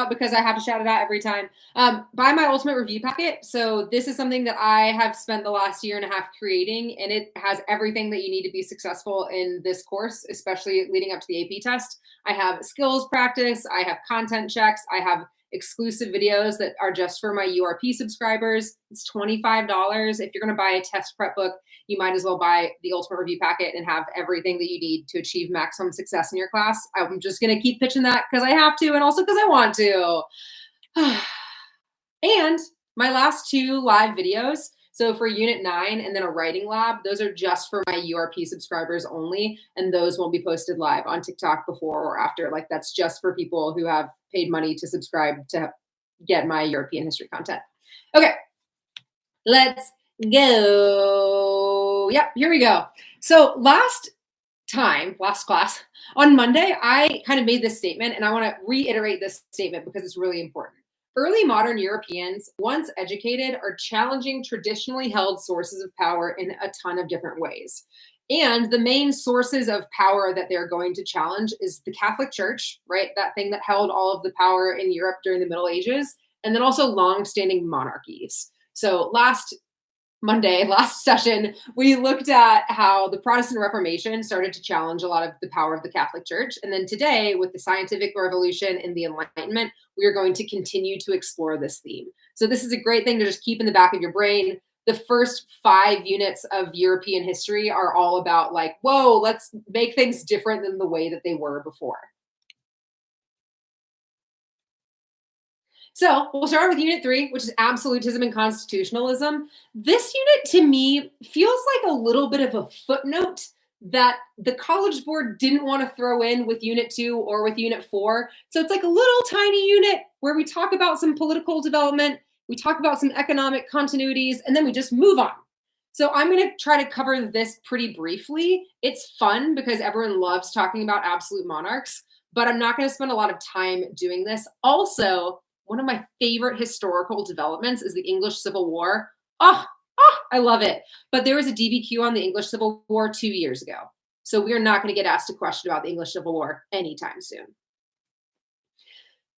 out because I have to shout it out every time. Buy my ultimate review packet. So this is something that I have spent the last year and a half creating, and it has everything that you need to be successful in this course, especially leading up to the AP test. I have skills practice, I have content checks, I have exclusive videos that are just for my URP subscribers. It's $25. If you're going to buy a test prep book, you might as well buy the ultimate review packet and have everything that you need to achieve maximum success in your class. I'm just going to keep pitching that because I have to, and also because I want to. And my last 2 live videos, so for Unit 9 and then a writing lab, those are just for my URP subscribers only, and those won't be posted live on TikTok before or after. Like, that's just for people who have paid money to subscribe to get my European history content. Okay, let's go. Yep, here we go. So last class, on Monday, I kind of made this statement, and I want to reiterate this statement because it's really important. Early modern Europeans, once educated, are challenging traditionally held sources of power in a ton of different ways. And the main sources of power that they're going to challenge is the Catholic Church, right? That thing that held all of the power in Europe during the Middle Ages, and then also long-standing monarchies. So last session, we looked at how the Protestant Reformation started to challenge a lot of the power of the Catholic Church. And then today, with the scientific revolution and the Enlightenment, we are going to continue to explore this theme. So this is a great thing to just keep in the back of your brain. The first 5 units of European history are all about like, whoa, let's make things different than the way that they were before. So we'll start with Unit 3, which is Absolutism and Constitutionalism. This unit, to me, feels like a little bit of a footnote that the College Board didn't want to throw in with Unit 2 or with Unit 4. So it's like a little tiny unit where we talk about some political development, we talk about some economic continuities, and then we just move on. So I'm going to try to cover this pretty briefly. It's fun because everyone loves talking about absolute monarchs, but I'm not going to spend a lot of time doing this. Also, one of my favorite historical developments is the English Civil War. I love it. But there was a DBQ on the English Civil War 2 years ago. So we are not going to get asked a question about the English Civil War anytime soon.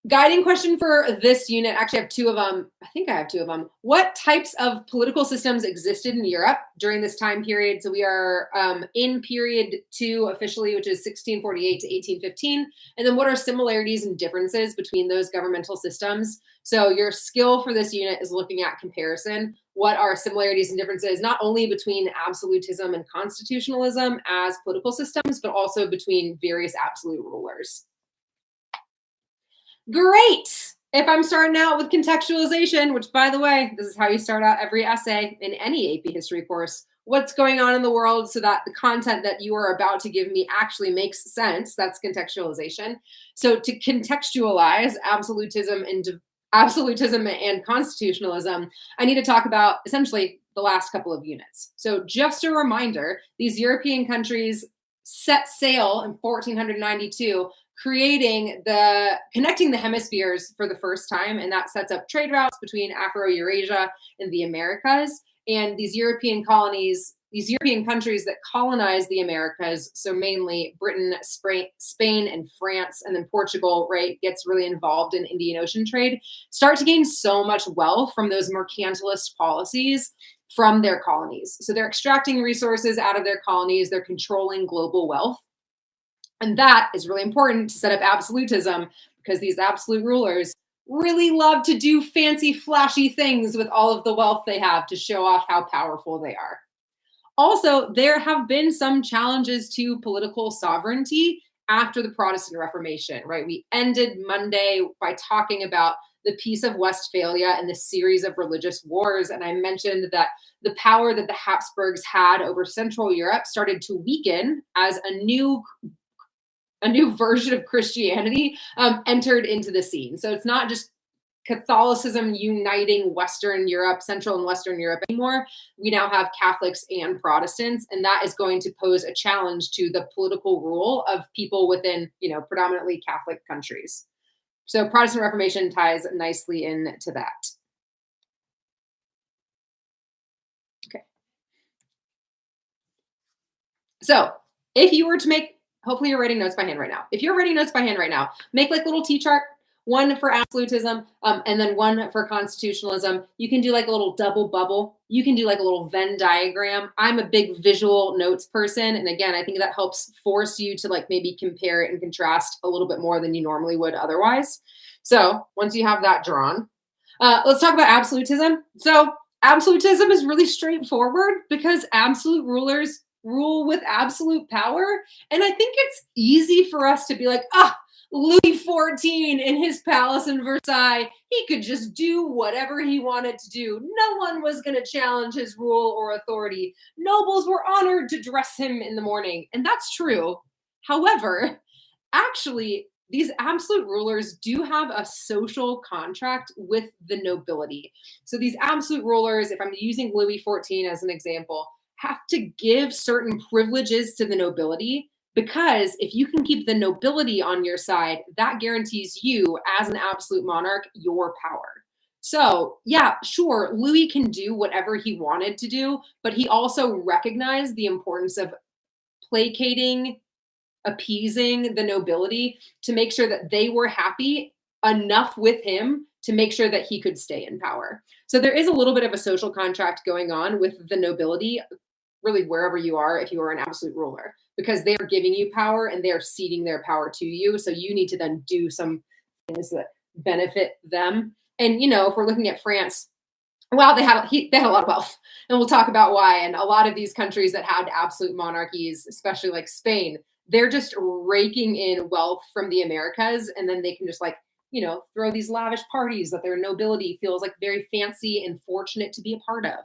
Guiding question for this unit, actually I have 2 of them. I think I have 2 of them. What types of political systems existed in Europe during this time period? So we are in period 2 officially, which is 1648 to 1815. And then what are similarities and differences between those governmental systems? So your skill for this unit is looking at comparison. What are similarities and differences, not only between absolutism and constitutionalism as political systems, but also between various absolute rulers. Great. If I'm starting out with contextualization, which by the way, this is how you start out every essay in any AP history course, what's going on in the world so that the content that you are about to give me actually makes sense. That's contextualization. So to contextualize absolutism and constitutionalism, I need to talk about essentially the last couple of units. So just a reminder, these European countries set sail in 1492, connecting the hemispheres for the first time, and that sets up trade routes between Afro-Eurasia and the Americas. And these European countries that colonized the Americas, so mainly Britain, Spain, and France, and then Portugal, right, gets really involved in Indian Ocean trade, start to gain so much wealth from those mercantilist policies from their colonies. So they're extracting resources out of their colonies, they're controlling global wealth. And that is really important to set up absolutism because these absolute rulers really love to do fancy, flashy things with all of the wealth they have to show off how powerful they are. Also, there have been some challenges to political sovereignty after the Protestant Reformation, right? We ended Monday by talking about the Peace of Westphalia and the series of religious wars. And I mentioned that the power that the Habsburgs had over Central Europe started to weaken as a new version of Christianity entered into the scene. So it's not just Catholicism uniting Western Europe, Central and Western Europe anymore. We now have Catholics and Protestants, and that is going to pose a challenge to the political rule of people within, predominantly Catholic countries. So Protestant Reformation ties nicely into that. Okay. So if you were to make, hopefully you're writing notes by hand right now. If you're writing notes by hand right now, make like little T-chart one for absolutism, and then one for constitutionalism. You can do like a little double bubble. You can do like a little Venn diagram. I'm a big visual notes person. And again, I think that helps force you to like maybe compare it and contrast a little bit more than you normally would otherwise. So once you have that drawn, let's talk about absolutism. So absolutism is really straightforward because absolute rulers rule with absolute power. And I think it's easy for us to be like, Louis XIV in his palace in Versailles, he could just do whatever he wanted to do. No one was going to challenge his rule or authority. Nobles were honored to dress him in the morning. And that's true. However, actually, these absolute rulers do have a social contract with the nobility. So these absolute rulers, if I'm using Louis XIV as an example, have to give certain privileges to the nobility, because if you can keep the nobility on your side, that guarantees you, as an absolute monarch, your power. So, yeah, sure, Louis can do whatever he wanted to do, but he also recognized the importance of placating, appeasing the nobility to make sure that they were happy enough with him to make sure that he could stay in power. So there is a little bit of a social contract going on with the nobility, really wherever you are, if you are an absolute ruler, because they are giving you power and they are ceding their power to you. So you need to then do some things that benefit them. And, if we're looking at France, well, they had a lot of wealth, and we'll talk about why. And a lot of these countries that had absolute monarchies, especially like Spain, they're just raking in wealth from the Americas, and then they can just throw these lavish parties that their nobility feels like very fancy and fortunate to be a part of.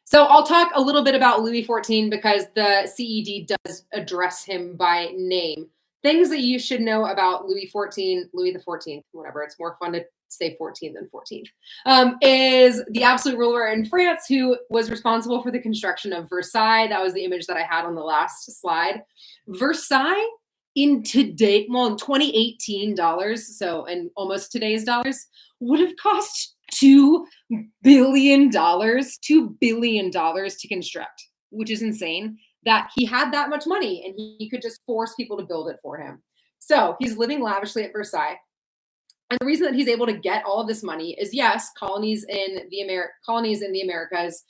So I'll talk a little bit about Louis XIV because the CED does address him by name. Things that you should know about Louis the 14th, whatever. It's more fun to say 14 than 14th, is the absolute ruler in France who was responsible for the construction of Versailles. That was the image that I had on the last slide. Versailles in 2018 dollars, so in almost today's dollars, would have cost $2 billion to construct, which is insane that he had that much money and he could just force people to build it for him. So he's living lavishly at Versailles. And the reason that he's able to get all of this money is, yes, colonies in the Americas,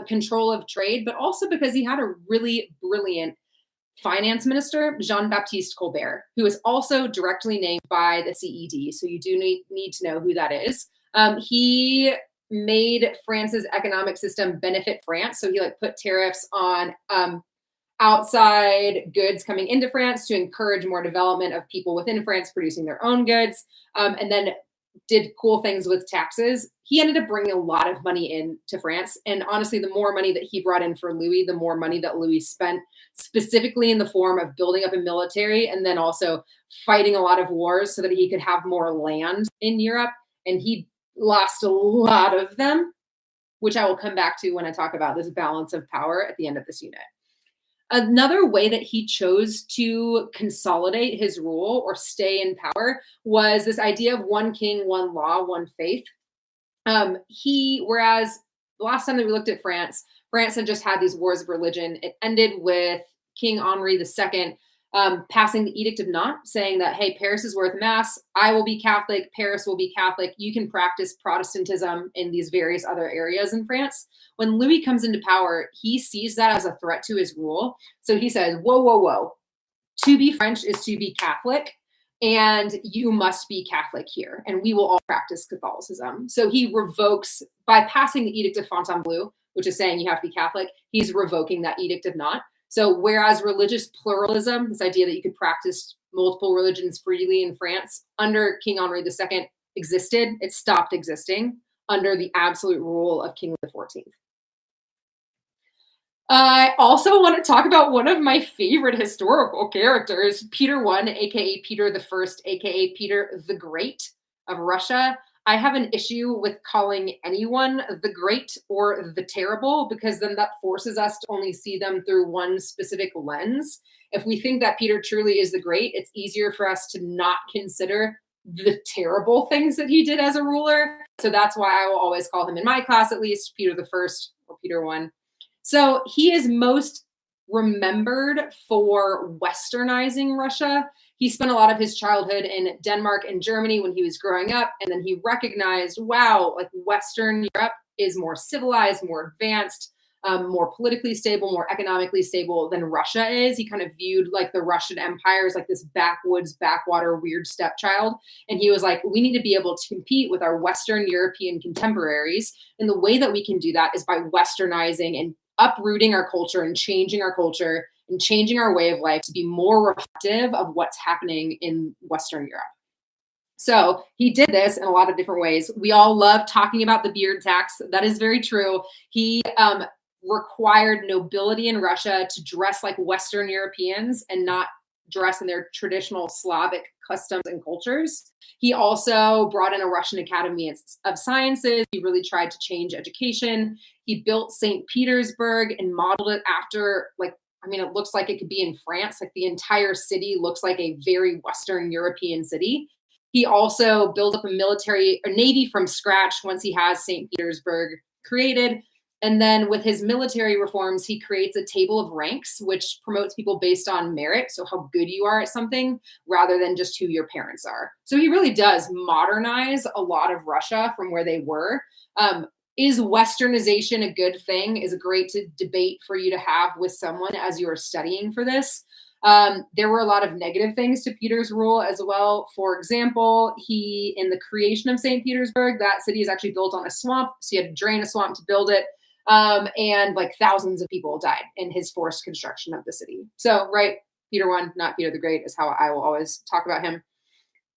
control of trade, but also because he had a really brilliant finance minister, Jean-Baptiste Colbert, who is also directly named by the CED. So you do need to know who that is. He made France's economic system benefit France. So he put tariffs on outside goods coming into France to encourage more development of people within France producing their own goods, and then did cool things with taxes. He ended up bringing a lot of money into France. And honestly, the more money that he brought in for Louis, the more money that Louis spent, specifically in the form of building up a military and then also fighting a lot of wars so that he could have more land in Europe. And he lost a lot of them, which I will come back to when I talk about this balance of power at the end of this unit. Another way that he chose to consolidate his rule or stay in power was this idea of one king, one law, one faith. Whereas the last time that we looked at France had just had these wars of religion. It ended with King Henri II passing the Edict of Nantes, saying that, hey, Paris is worth mass. I will be Catholic. Paris will be Catholic. You can practice Protestantism in these various other areas in France. When Louis comes into power, he sees that as a threat to his rule. So he says, whoa, whoa, whoa. To be French is to be Catholic, and you must be Catholic here, and we will all practice Catholicism. So he revokes, by passing the Edict of Fontainebleau, which is saying you have to be Catholic, he's revoking that Edict of Nantes. So whereas religious pluralism, this idea that you could practice multiple religions freely in France under King Henri II existed, it stopped existing under the absolute rule of King XIV. I also want to talk about one of my favorite historical characters, Peter I, aka Peter I, aka Peter the Great of Russia. I have an issue with calling anyone the Great or the Terrible, because then that forces us to only see them through one specific lens. If we think that Peter truly is the Great, it's easier for us to not consider the terrible things that he did as a ruler. So that's why I will always call him, in my class at least, Peter the First or Peter I. So he is most remembered for westernizing Russia. He spent a lot of his childhood in Denmark and Germany when he was growing up, and then he recognized, wow, like Western Europe is more civilized, more advanced, more politically stable, more economically stable than Russia is. He kind of viewed like the Russian Empire as like this backwoods, backwater, weird stepchild. And he was like, we need to be able to compete with our Western European contemporaries. And the way that we can do that is by Westernizing and uprooting our culture and changing our culture and changing our way of life to be more reflective of what's happening in Western Europe. So he did this in a lot of different ways. We all love talking about the beard tax. That is very true. He required nobility in Russia to dress like Western Europeans and not dress in their traditional Slavic customs and cultures. He also brought in a Russian Academy of Sciences. He really tried to change education. He built St. Petersburg and modeled it after, like, I mean, it looks like it could be in France. Like the entire city looks like a very Western European city. He also built up a navy from scratch once he has St. Petersburg created. And then with his military reforms, he creates a table of ranks, which promotes people based on merit. So how good you are at something rather than just who your parents are. So he really does modernize a lot of Russia from where they were. Is Westernization a good thing? Is a great debate for you to have with someone as you are studying for this. There were a lot of negative things to Peter's rule as well. For example, in the creation of St. Petersburg, that city is actually built on a swamp. So you had to drain a swamp to build it. And like thousands of people died in his forced construction of the city. So, right, Peter I, not Peter the Great, is how I will always talk about him.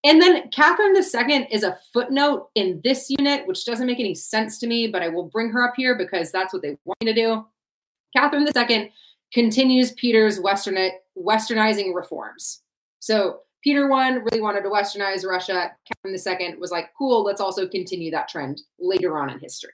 And then Catherine II is a footnote in this unit, which doesn't make any sense to me, but I will bring her up here because that's what they want me to do. Catherine II continues Peter's westernizing reforms. So Peter I really wanted to westernize Russia. Catherine II was like, cool, let's also continue that trend later on in history.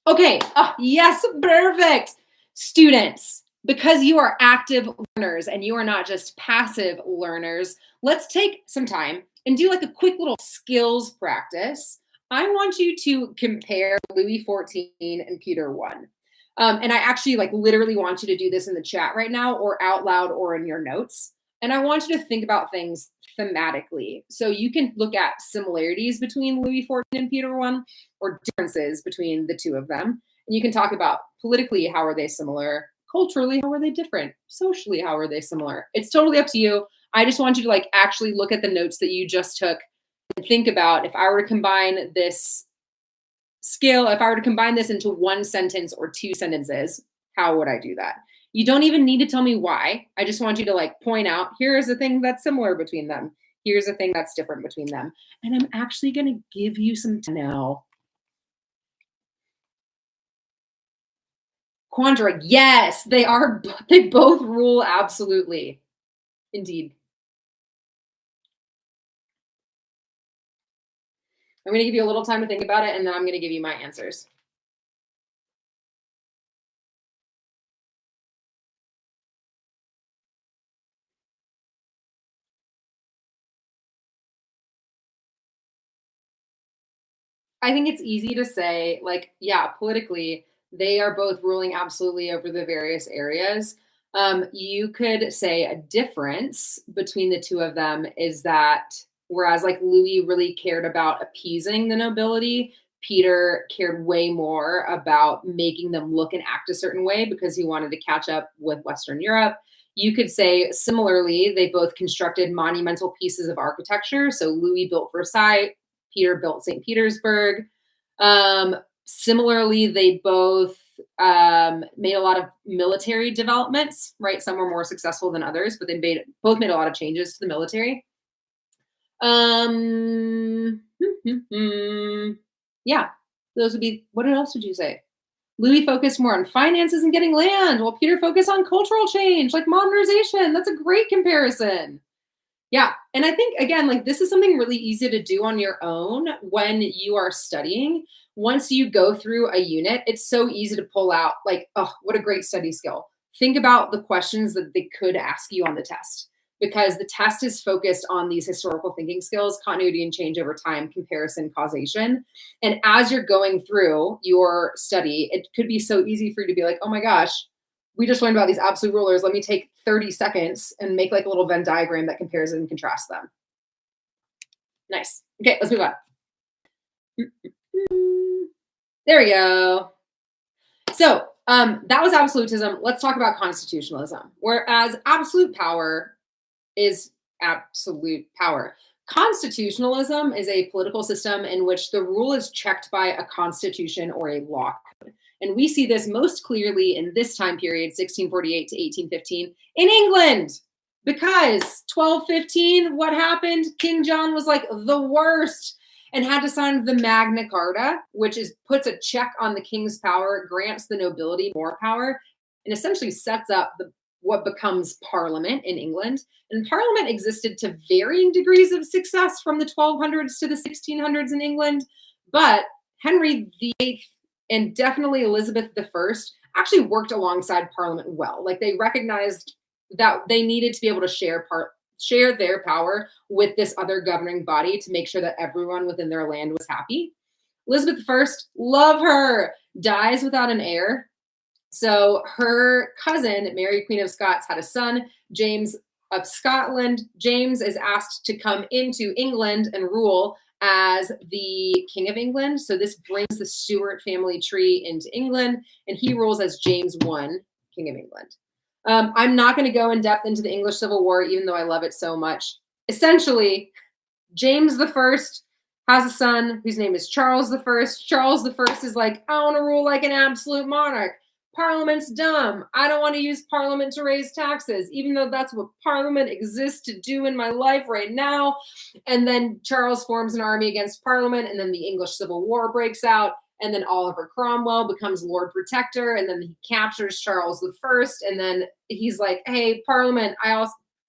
Okay, yes, perfect. Students, because you are active learners and you are not just passive learners, let's take some time and do like a quick little skills practice. I want you to compare Louis XIV and Peter I. And I actually like literally want you to do this in the chat right now or out loud or in your notes. And I want you to think about things thematically. So you can look at similarities between Louis XIV and Peter I or differences between the two of them. And you can talk about politically, how are they similar? Culturally, how are they different? Socially, how are they similar? It's totally up to you. I just want you to like actually look at the notes that you just took and think about if I were to combine this skill, if I were to combine this into one sentence or two sentences, how would I do that? You don't even need to tell me why. I just want you to like point out, here's a thing that's similar between them. Here's a thing that's different between them. And I'm actually going to give you some time now. Quandra, yes, they both rule absolutely. Indeed. I'm going to give you a little time to think about it, and then I'm going to give you my answers. I think it's easy to say, like, yeah, politically, they are both ruling absolutely over the various areas. You could say a difference between the two of them is that whereas like Louis really cared about appeasing the nobility, Peter cared way more about making them look and act a certain way because he wanted to catch up with Western Europe. You could say similarly, they both constructed monumental pieces of architecture. So Louis built Versailles, Peter built St. Petersburg. Similarly, they both made a lot of military developments, right? Some were more successful than others, but they both made a lot of changes to the military. Yeah, those would be, what else would you say? Louis focused more on finances and getting land, while Peter focused on cultural change, like modernization. That's a great comparison. Yeah. And I think, again, like this is something really easy to do on your own when you are studying. Once you go through a unit, it's so easy to pull out like, oh, what a great study skill. Think about the questions that they could ask you on the test because the test is focused on these historical thinking skills, continuity and change over time, comparison, causation. And as you're going through your study, it could be so easy for you to be like, oh my gosh, we just learned about these absolute rulers. Let me take 30 seconds and make like a little Venn diagram that compares and contrasts them. Nice. Okay, let's move on. There we go. So that was absolutism. Let's talk about constitutionalism. Whereas absolute power is absolute power. Constitutionalism is a political system in which the rule is checked by a constitution or a law code. And we see this most clearly in this time period, 1648 to 1815, in England. Because 1215, what happened? King John was like the worst and had to sign the Magna Carta, which puts a check on the king's power, grants the nobility more power, and essentially sets up what becomes Parliament in England. And Parliament existed to varying degrees of success from the 1200s to the 1600s in England. But Henry VIII and definitely Elizabeth I actually worked alongside Parliament well. Like they recognized that they needed to be able to share their power with this other governing body to make sure that everyone within their land was happy. Elizabeth I, love her, dies without an heir. So her cousin, Mary, Queen of Scots, had a son, James of Scotland. James is asked to come into England and rule as the King of England. So this brings the Stuart family tree into England, and he rules as James I, King of England. I'm not going to go in depth into the English Civil War, even though I love it so much. Essentially, James I has a son whose name is Charles I. Charles I is like, I want to rule like an absolute monarch. Parliament's dumb. I don't want to use Parliament to raise taxes, even though that's what Parliament exists to do in my life right now. And then Charles forms an army against Parliament, and then the English Civil War breaks out. And then Oliver Cromwell becomes Lord Protector, and then he captures Charles I. And then he's like, hey, Parliament.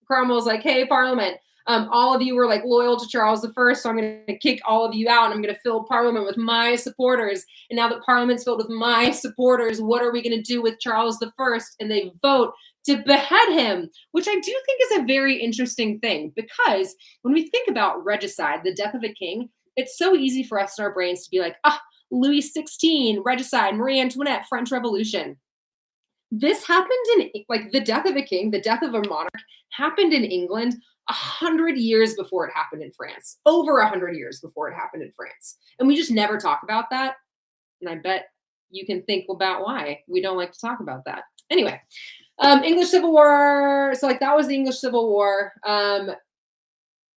Cromwell's like, hey, Parliament. All of you were like loyal to Charles I, so I'm going to kick all of you out, and I'm going to fill Parliament with my supporters. And now that Parliament's filled with my supporters, what are we going to do with Charles I? And they vote to behead him, which I do think is a very interesting thing, because when we think about regicide, the death of a king, it's so easy for us in our brains to be like, Louis XVI, regicide, Marie Antoinette, French Revolution. This happened in, like, the death of a king, the death of a monarch happened in England 100 years before it happened in France, over 100 years before it happened in France. And we just never talk about that. And I bet you can think about why we don't like to talk about that. Anyway, English Civil War. So like that was the English Civil War.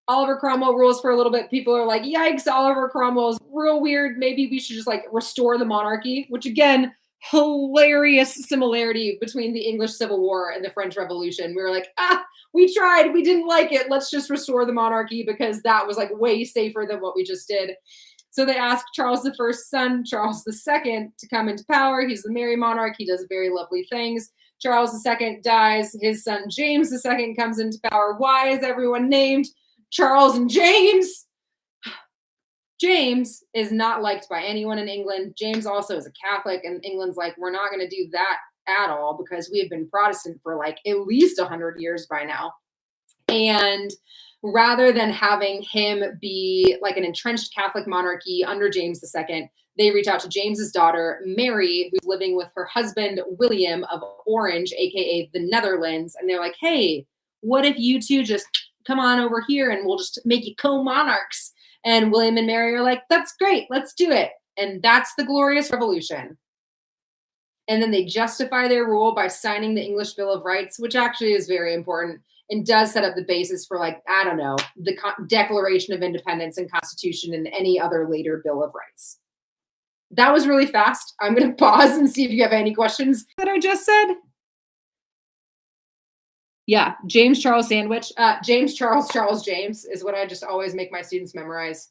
Oliver Cromwell rules for a little bit. People are like, yikes, Oliver Cromwell's real weird. Maybe we should just like restore the monarchy, which again, hilarious similarity between the English Civil War and the French Revolution. We were like, we tried, we didn't like it. Let's just restore the monarchy because that was like way safer than what we just did. So they asked Charles I's son, Charles II, to come into power. He's the merry monarch. He does very lovely things. Charles II dies. His son, James II, comes into power. Why is everyone named Charles and James? James is not liked by anyone in England. James also is a Catholic, and England's like, we're not going to do that at all because we have been Protestant for like at least 100 years by now. And rather than having him be like an entrenched Catholic monarchy under James II, they reach out to James's daughter, Mary, who's living with her husband, William of Orange, aka the Netherlands. And they're like, hey, what if you two just come on over here and we'll just make you co-monarchs? And William and Mary are like, that's great, let's do it. And that's the Glorious Revolution. And then they justify their rule by signing the English Bill of Rights, which actually is very important and does set up the basis for, like, I don't know, the Declaration of Independence and Constitution and any other later Bill of Rights. That was really fast. I'm going to pause and see if you have any questions that I just said. Yeah, James Charles Sandwich. James Charles Charles James is what I just always make my students memorize.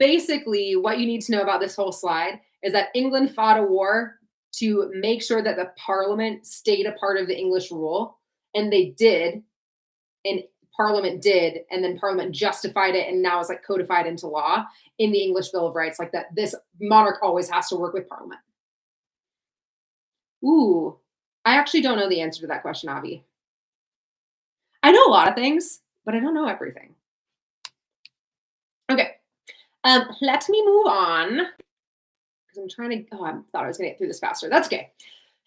Basically, what you need to know about this whole slide is that England fought a war to make sure that the Parliament stayed a part of the English rule, and they did, and Parliament did, and then Parliament justified it, and now it's like codified into law in the English Bill of Rights, like that this monarch always has to work with Parliament. Ooh. I actually don't know the answer to that question, Avi. I know a lot of things, but I don't know everything. Okay, let me move on because I'm trying to. Oh, I thought I was going to get through this faster. That's okay.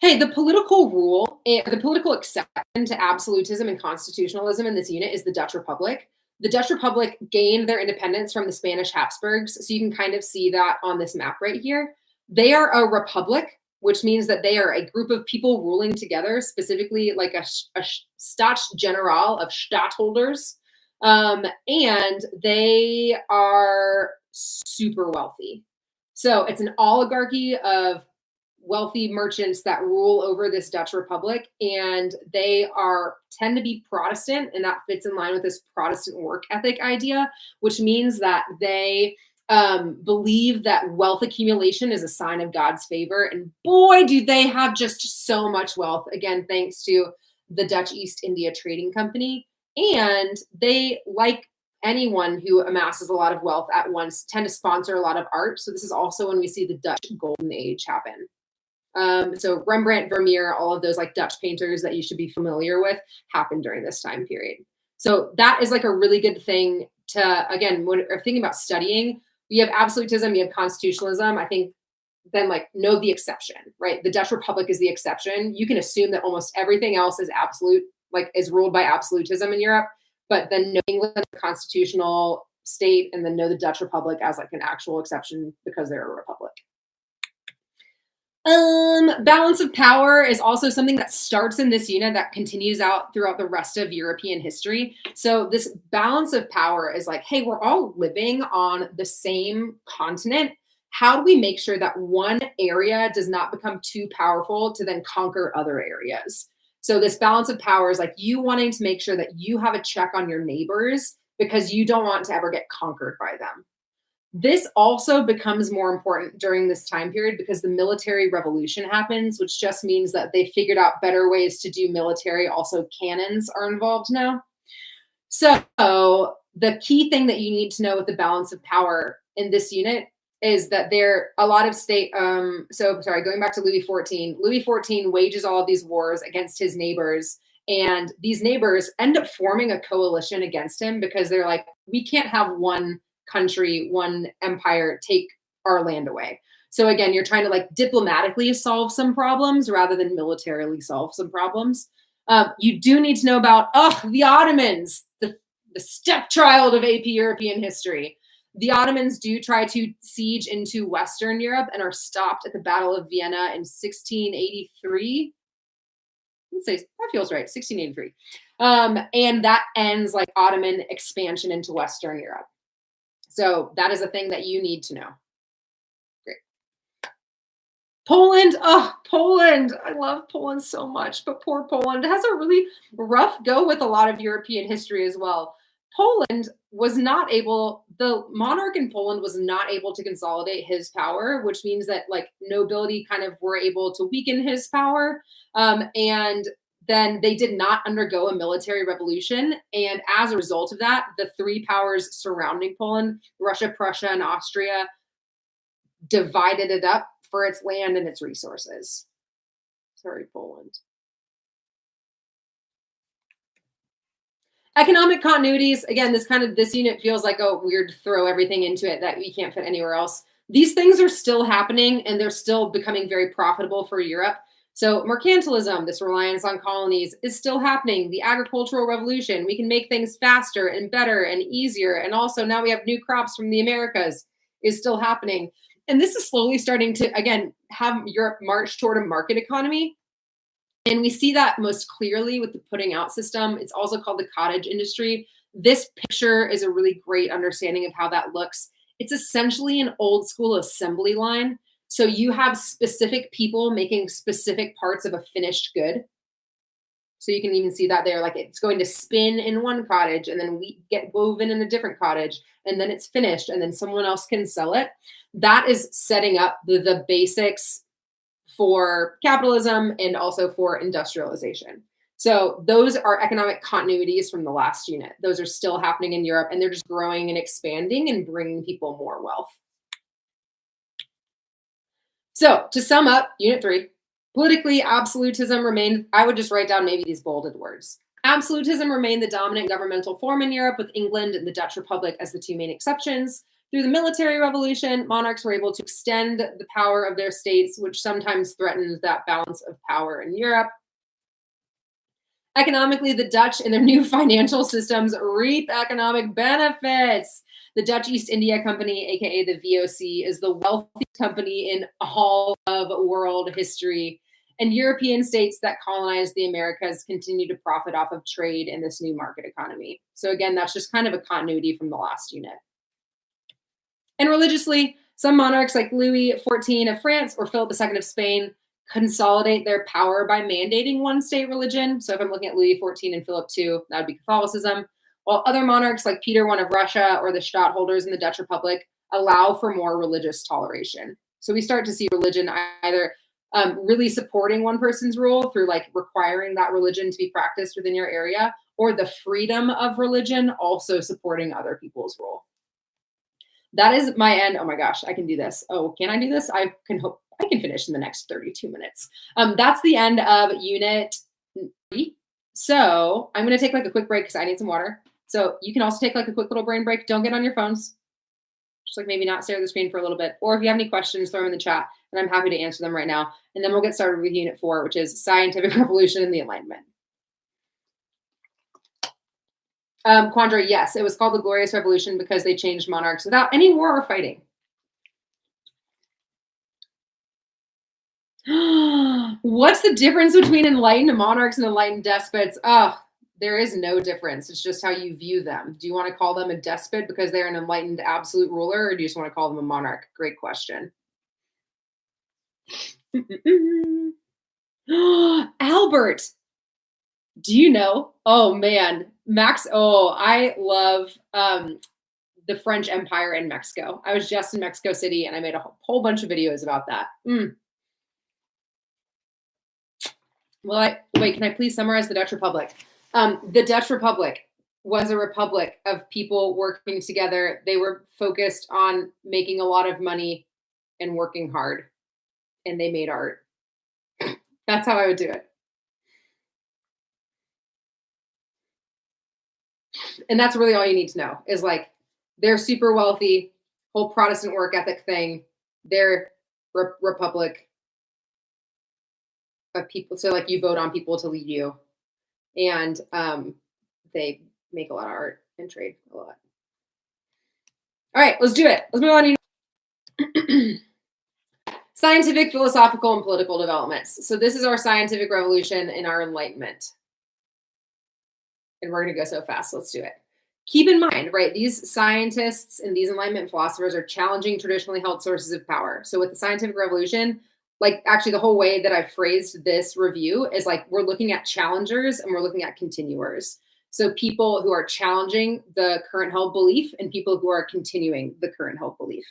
Hey, the political rule, the political exception to absolutism and constitutionalism in this unit is the Dutch Republic. The Dutch Republic gained their independence from the Spanish Habsburgs, so you can kind of see that on this map right here. They are a republic, which means that they are a group of people ruling together, specifically like a Staats General of stadtholders, and they are super wealthy. So it's an oligarchy of wealthy merchants that rule over this Dutch Republic, and they tend to be Protestant, and that fits in line with this Protestant work ethic idea, which means that they believe that wealth accumulation is a sign of God's favor. And boy, do they have just so much wealth, again, thanks to the Dutch East India Trading Company. And they, like anyone who amasses a lot of wealth at once, tend to sponsor a lot of art. So this is also when we see the Dutch Golden Age happen. So Rembrandt, Vermeer, all of those like Dutch painters that you should be familiar with happened during this time period. So that is like a really good thing to, again, when we're thinking about studying, you have absolutism, you have constitutionalism. I think then like know the exception, right? The Dutch Republic is the exception. You can assume that almost everything else is absolute, like is ruled by absolutism in Europe, but then know England a constitutional state, and then know the Dutch Republic as like an actual exception because they're a republic. Balance of power is also something that starts in this unit that continues out throughout the rest of European history. So this balance of power is like, hey, we're all living on the same continent. How do we make sure that one area does not become too powerful to then conquer other areas? So this balance of power is like you wanting to make sure that you have a check on your neighbors because you don't want to ever get conquered by them. This also becomes more important during this time period because the military revolution happens, which just means that they figured out better ways to do military. Also, cannons are involved now. So the key thing that you need to know with the balance of power in this unit is that there are a lot of state, going back to Louis XIV. Louis XIV wages all of these wars against his neighbors, and these neighbors end up forming a coalition against him because they're like, we can't have one country, one empire take our land away. So again, you're trying to like diplomatically solve some problems rather than militarily solve some problems. You do need to know about the Ottomans, the stepchild of AP European history. The Ottomans do try to siege into Western Europe and are stopped at the Battle of Vienna in 1683. Let's say that feels right, 1683. And that ends like Ottoman expansion into Western Europe. So that is a thing that you need to know. Great. Poland. Poland. I love Poland so much, but poor Poland has a really rough go with a lot of European history as well. Poland was not able, the monarch in Poland was not able to consolidate his power, which means that like nobility kind of were able to weaken his power. And then they did not undergo a military revolution. And as a result of that, the three powers surrounding Poland, Russia, Prussia, and Austria, divided it up for its land and its resources. Sorry, Poland. Economic continuities, again, this unit feels like a weird throw everything into it that we can't fit anywhere else. These things are still happening and they're still becoming very profitable for Europe. So mercantilism, this reliance on colonies, is still happening. The agricultural revolution, we can make things faster and better and easier. And also now we have new crops from the Americas, is still happening. And this is slowly starting to, again, have Europe march toward a market economy. And we see that most clearly with the putting out system. It's also called the cottage industry. This picture is a really great understanding of how that looks. It's essentially an old school assembly line. So you have specific people making specific parts of a finished good. So you can even see that there, like it's going to spin in one cottage and then we get woven in a different cottage and then it's finished and then someone else can sell it. That is setting up the basics for capitalism and also for industrialization. So those are economic continuities from the last unit. Those are still happening in Europe and they're just growing and expanding and bringing people more wealth. So to sum up, Unit 3, politically, absolutism remained, I would just write down maybe these bolded words. Absolutism remained the dominant governmental form in Europe with England and the Dutch Republic as the two main exceptions. Through the military revolution, monarchs were able to extend the power of their states, which sometimes threatened that balance of power in Europe. Economically, the Dutch and their new financial systems reap economic benefits. The Dutch East India Company, aka the VOC, is the wealthiest company in all of world history. And European states that colonized the Americas continue to profit off of trade in this new market economy. So again, that's just kind of a continuity from the last unit. And religiously, some monarchs like Louis XIV of France or Philip II of Spain consolidate their power by mandating one state religion. So if I'm looking at Louis XIV and Philip II, that would be Catholicism. While other monarchs like Peter I of Russia or the stadtholders in the Dutch Republic allow for more religious toleration. So we start to see religion either really supporting one person's rule through like requiring that religion to be practiced within your area, or the freedom of religion also supporting other people's rule. That is my end. Oh my gosh, I can do this. Oh, can I do this? I can hope I can finish in the next 32 minutes. That's the end of unit 3. So I'm going to take like a quick break because I need some water. So you can also take like a quick little brain break. Don't get on your phones. Just like maybe not stare at the screen for a little bit. Or if you have any questions, throw them in the chat and I'm happy to answer them right now. And then we'll get started with unit 4, which is scientific revolution and the Enlightenment. Quandra, yes, it was called the Glorious Revolution because they changed monarchs without any war or fighting. What's the difference between enlightened monarchs and enlightened despots? Oh, there is no difference. It's just how you view them. Do you want to call them a despot because they're an enlightened absolute ruler, or do you just want to call them a monarch? Great question. Albert, do you know? Oh man, Max. Oh, I love the French Empire in Mexico. I was just in Mexico City and I made a whole bunch of videos about that. Well, wait, can I please summarize the Dutch Republic? The Dutch Republic was a republic of people working together. They were focused on making a lot of money and working hard, and they made art. That's how I would do it. And that's really all you need to know is like, they're super wealthy, whole Protestant work ethic thing. They're republic of people. So like you vote on people to lead you, and they make a lot of art and trade a lot. All right, let's do it. Let's move on. Scientific, philosophical, and political developments. So this is our scientific revolution and our Enlightenment. And we're going to go so fast. Let's do it. Keep in mind, right, these scientists and these Enlightenment philosophers are challenging traditionally held sources of power. So with the scientific revolution, like actually the whole way that I've phrased this review is like we're looking at challengers and we're looking at continuers. So people who are challenging the current held belief and people who are continuing the current held belief.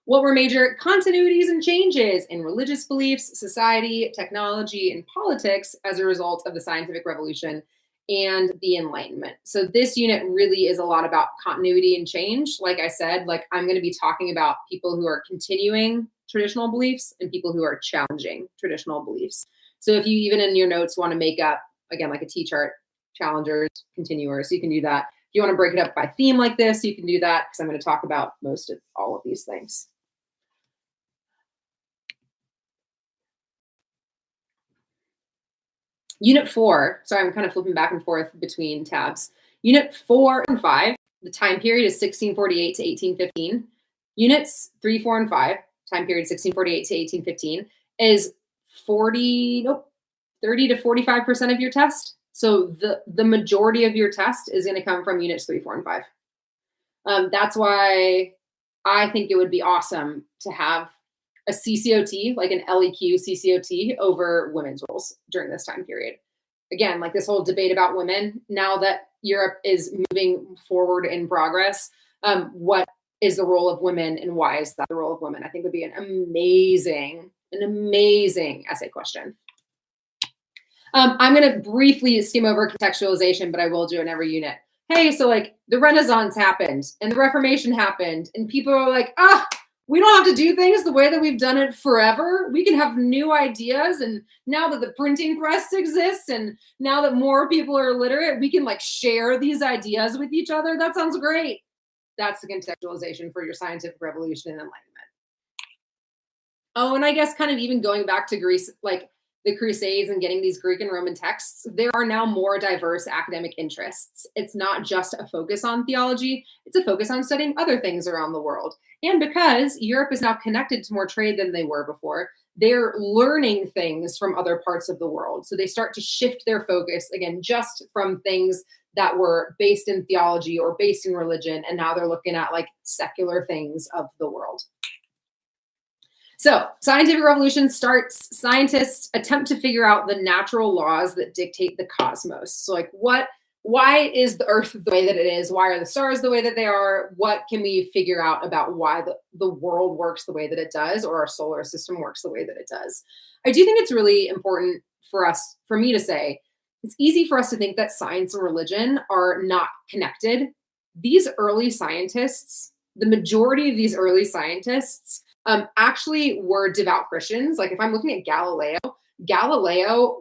What were major continuities and changes in religious beliefs, society, technology, and politics as a result of the scientific revolution and the Enlightenment? So this unit really is a lot about continuity and change. Like I said, like I'm going to be talking about people who are continuing traditional beliefs and people who are challenging traditional beliefs. So if you even in your notes want to make up, again, like a T-chart, challengers, continuers, you can do that. If you want to break it up by theme like this, you can do that because I'm going to talk about most of all of these things. Unit 4, sorry, I'm kind of flipping back and forth between tabs. Unit 4 and 5, the time period is 1648 to 1815. Units 3, 4, and 5, time period 1648 to 1815, is 30 to 45% of your test. So the majority of your test is going to come from units 3, 4, and 5. That's why I think it would be awesome to have a CCOT, like an LEQ CCOT over women's roles during this time period. Again, like this whole debate about women, now that Europe is moving forward in progress, what is the role of women and why is that the role of women? I think would be an amazing essay question. I'm going to briefly skim over contextualization, but I will do in every unit. Hey, so like the Renaissance happened and the Reformation happened and people are like, we don't have to do things the way that we've done it forever. We can have new ideas. And now that the printing press exists and now that more people are literate, we can like share these ideas with each other. That sounds great. That's the contextualization for your scientific revolution and Enlightenment. Oh, and I guess kind of even going back to Greece, like the Crusades and getting these Greek and Roman texts, there are now more diverse academic interests. It's not just a focus on theology, it's a focus on studying other things around the world. And because Europe is now connected to more trade than they were before, they're learning things from other parts of the world. So they start to shift their focus, again, just from things that were based in theology or based in religion, and now they're looking at like secular things of the world. So, scientific revolution starts, scientists attempt to figure out the natural laws that dictate the cosmos. So, like, why is the Earth the way that it is? Why are the stars the way that they are? What can we figure out about why the world works the way that it does, or our solar system works the way that it does? I do think it's really important for me to say, it's easy for us to think that science and religion are not connected. These early scientists, the majority of these early scientists, actually were devout Christians. Like if I'm looking at Galileo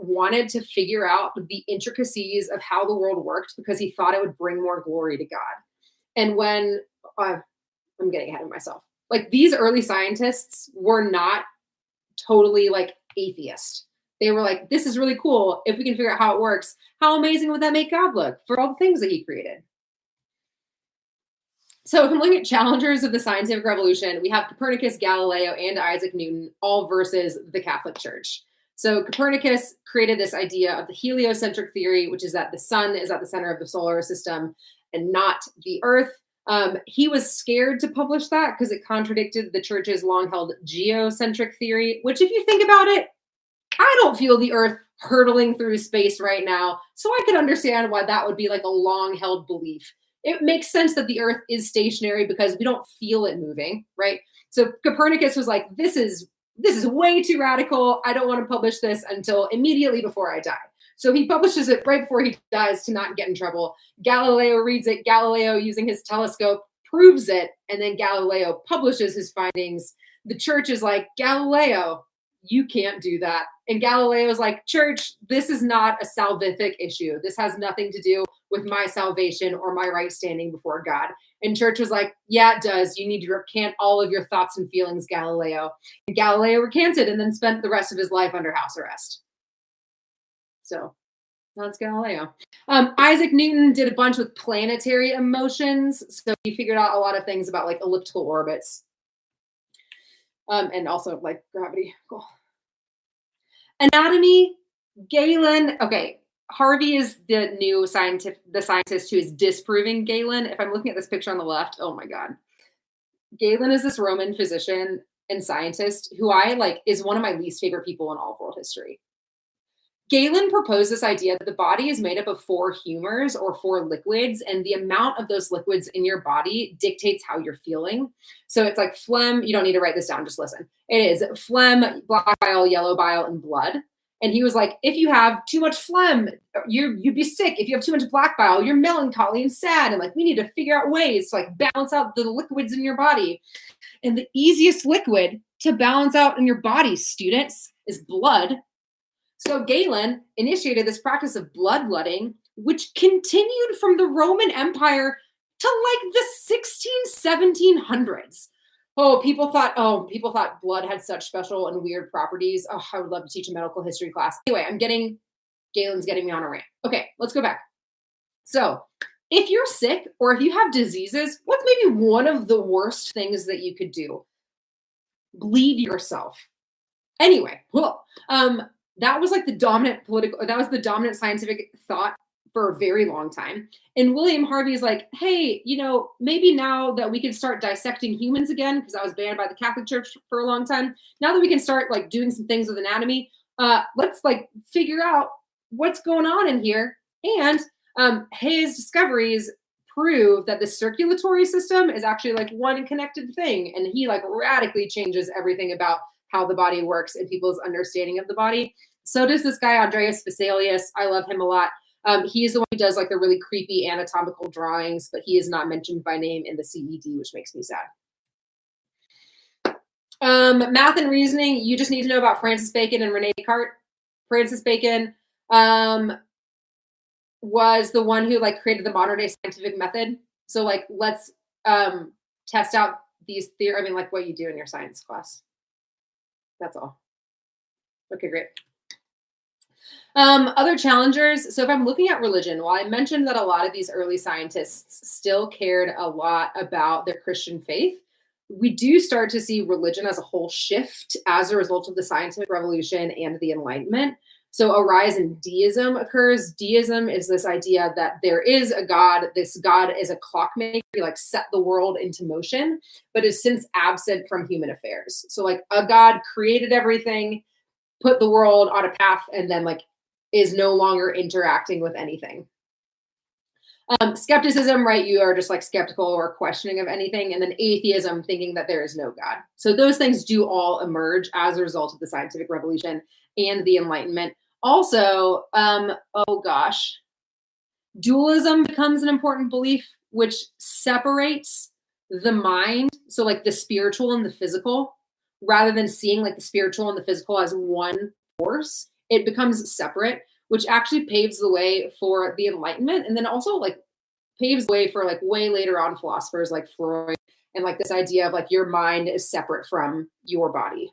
wanted to figure out the intricacies of how the world worked because he thought it would bring more glory to God. And when I'm getting ahead of myself, like these early scientists were not totally like atheist. They were like, this is really cool. If we can figure out how it works, how amazing would that make God look for all the things that he created? So if I'm looking at challengers of the scientific revolution, we have Copernicus, Galileo, and Isaac Newton, all versus the Catholic Church. So Copernicus created this idea of the heliocentric theory, which is that the sun is at the center of the solar system and not the Earth. He was scared to publish that because it contradicted the church's long-held geocentric theory, which if you think about it, I don't feel the Earth hurtling through space right now. So I could understand why that would be like a long-held belief. It makes sense that the Earth is stationary because we don't feel it moving, right? So Copernicus was like, this is way too radical. I don't want to publish this until immediately before I die. So he publishes it right before he dies to not get in trouble. Galileo reads it. Galileo, using his telescope, proves it. And then Galileo publishes his findings. The church is like, Galileo, you can't do that. And Galileo's like, church, this is not a salvific issue. This has nothing to do with my salvation or my right standing before God. And church was like, yeah, it does. You need to recant all of your thoughts and feelings, Galileo. And Galileo recanted and then spent the rest of his life under house arrest. So that's Galileo. Isaac Newton did a bunch with planetary motions. So he figured out a lot of things about like elliptical orbits. And also like gravity. Cool. Anatomy, Galen. Okay, Harvey is the scientist who is disproving Galen. If I'm looking at this picture on the left, oh my God. Galen is this Roman physician and scientist who is one of my least favorite people in all of world history. Galen proposed this idea that the body is made up of 4 humors or 4 liquids, and the amount of those liquids in your body dictates how you're feeling. So it's like phlegm. You don't need to write this down. Just listen. It is phlegm, black bile, yellow bile, and blood. And he was like, if you have too much phlegm, you'd be sick. If you have too much black bile, you're melancholy and sad. And like, we need to figure out ways to like balance out the liquids in your body. And the easiest liquid to balance out in your body, students, is blood. So Galen initiated this practice of bloodletting, which continued from the Roman Empire to like the 1700s. People thought blood had such special and weird properties. Oh, I would love to teach a medical history class. Anyway, Galen's getting me on a rant. Okay, let's go back. So if you're sick or if you have diseases, what's maybe one of the worst things that you could do? Bleed yourself. Anyway, that was like the dominant scientific thought for a very long time. And William Harvey is like, hey, maybe now that we can start dissecting humans again, because I was banned by the Catholic Church for a long time. Now that we can start like doing some things with anatomy, let's like figure out what's going on in here. And his discoveries prove that the circulatory system is actually like one connected thing. And he like radically changes everything about how the body works and people's understanding of the body. So does this guy, Andreas Vesalius. I love him a lot. He's the one who does like the really creepy anatomical drawings, but he is not mentioned by name in the CED, which makes me sad. Math and reasoning, you just need to know about Francis Bacon and Rene Descartes. Francis Bacon was the one who like created the modern day scientific method. So like, let's test out these theories. I mean, like what you do in your science class. That's all. Okay, great. Other challengers. So if I'm looking at religion, while I mentioned that a lot of these early scientists still cared a lot about their Christian faith, we do start to see religion as a whole shift as a result of the scientific revolution and the Enlightenment. So a rise in deism occurs. Deism is this idea that there is a God. This God is a clockmaker, he like set the world into motion, but is since absent from human affairs. So like a God created everything, put the world on a path, and then like is no longer interacting with anything. Skepticism, right? You are just like skeptical or questioning of anything. And then atheism, thinking that there is no God. So those things do all emerge as a result of the scientific revolution and the Enlightenment. Also, dualism becomes an important belief, which separates the mind, so like the spiritual and the physical, rather than seeing like the spiritual and the physical as one force. It becomes separate, which actually paves the way for the Enlightenment, and then also like paves the way for like way later on philosophers like Freud and like this idea of like your mind is separate from your body.